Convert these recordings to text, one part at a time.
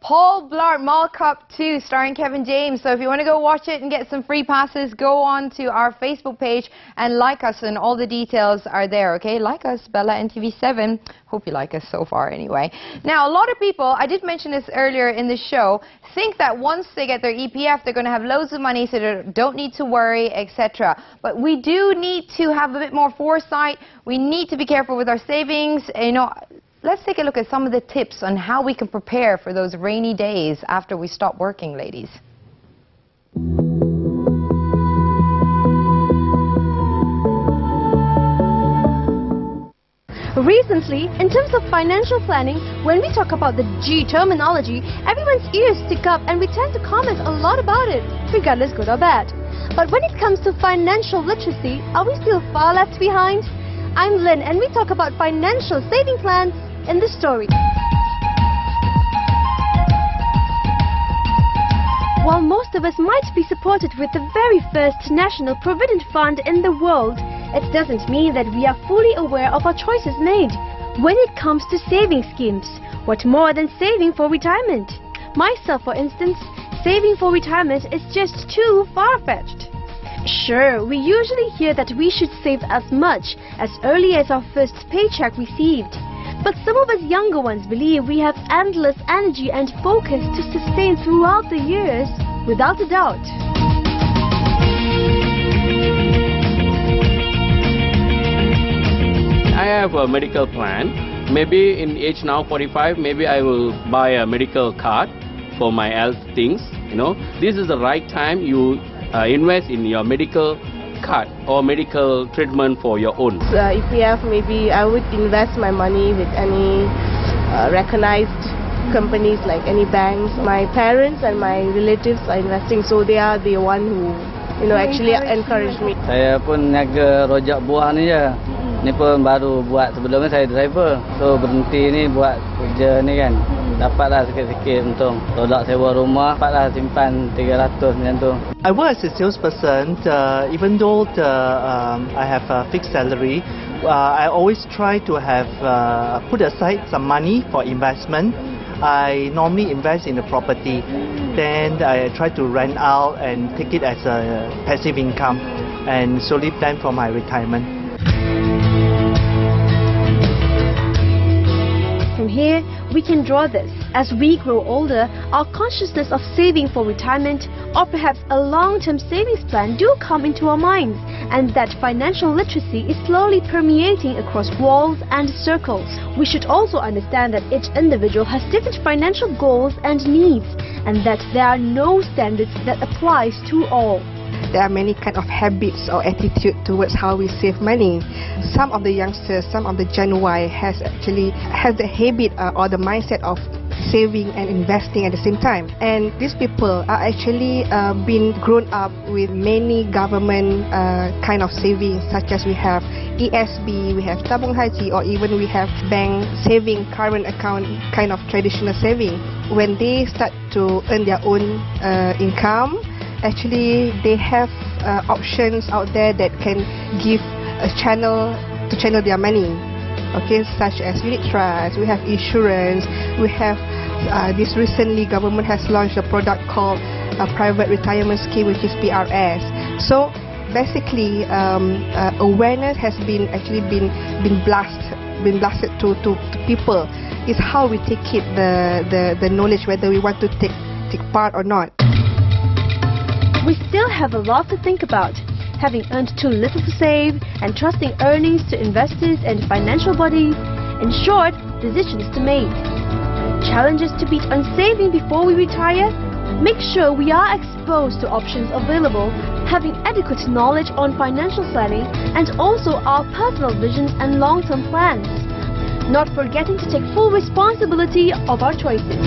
Paul Blart Mall Cup 2 starring Kevin James. So if you want to go watch it and get some free passes, go on to our Facebook page and like us, and all the details are there, okay? Like us, Bella NTV7. Hope you like us so far anyway. Now, a lot of people, I did mention this earlier in the show, think that once they get their EPF, they're going to have loads of money, so they don't need to worry, etc. But we do need to have a bit more foresight. We need to be careful with our savings. You know, let's take a look at some of the tips on how we can prepare for those rainy days after we stop working, ladies. Recently, in terms of financial planning, when we talk about the G terminology, everyone's ears stick up and we tend to comment a lot about it, regardless good or bad. But when it comes to financial literacy, are we still far left behind? I'm Lynn, and we talk about financial saving plans in the story. While most of us might be supported with the very first national provident fund in the world, it doesn't mean that we are fully aware of our choices made. When it comes to saving schemes, what more than saving for retirement? Myself, for instance, saving for retirement is just too far-fetched. Sure, we usually hear that we should save as much as early as our first paycheck received. But some of us younger ones believe we have endless energy and focus to sustain throughout the years, without a doubt. I have a medical plan. Maybe in age now 45, maybe I will buy a medical card for my health things. You know, this is the right time you invest in your medical card or medical treatment for your own. EPF, maybe I would invest my money with any recognized companies like any banks. My parents and my relatives are investing, so they are the one who, you know, actually encourage me. Saya pun niaga rojak buah ni je. Ni pun baru buat, sebelumnya saya driver. So berhenti ni buat kerja ni kan. Dapatlah sikit-sikit untung. Tolak sewa rumah, dapatlah simpan 300 macam tu. I work as a salesperson. Even though I have a fixed salary, I always try to have put aside some money for investment. I normally invest in a property. Then I try to rent out and take it as a passive income and slowly plan for my retirement. From here, we can draw this. As we grow older, our consciousness of saving for retirement or perhaps a long-term savings plan do come into our minds, and that financial literacy is slowly permeating across walls and circles. We should also understand that each individual has different financial goals and needs, and that there are no standards that applies to all. There are many kind of habits or attitude towards how we save money. Some of the youngsters, some of the Gen Y has the habit or the mindset of saving and investing at the same time. And these people are actually been grown up with many government kind of savings, such as we have ESB, we have Tabung Haji, or even we have bank saving, current account kind of traditional saving. When they start to earn their own income, actually they have options out there that can give a channel to channel their money, okay, such as unit trust, we have insurance, we have this recently government has launched a product called a private retirement scheme, which is PRS. So basically awareness has been blasted to people. Is how we take it, the knowledge, whether we want to take part or not. We still have a lot to think about. Having earned too little to save and trusting earnings to investors and financial bodies. In short, decisions to make. Challenges to beat on saving before we retire? Make sure we are exposed to options available, having adequate knowledge on financial planning, and also our personal visions and long-term plans. Not forgetting to take full responsibility of our choices.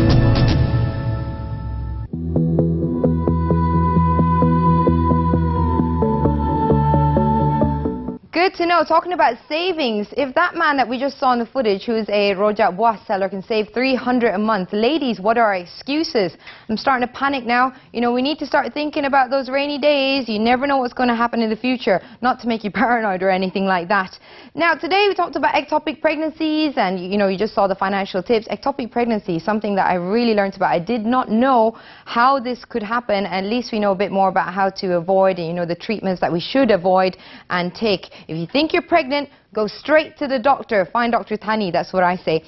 Good good to know. Talking about savings, if that man that we just saw in the footage, who is a rojak buah seller, can save 300 a month, ladies, what are our excuses? I'm starting to panic now. You know, we need to start thinking about those rainy days. You never know what's going to happen in the future. Not to make you paranoid or anything like that. Now, today we talked about ectopic pregnancies, and you know, you just saw the financial tips. Ectopic pregnancy is something that I really learned about. I did not know how this could happen. At least we know a bit more about how to avoid, and you know, the treatments that we should avoid and take. If you think you're pregnant, go straight to the doctor. Find Dr. Thani, that's what I say.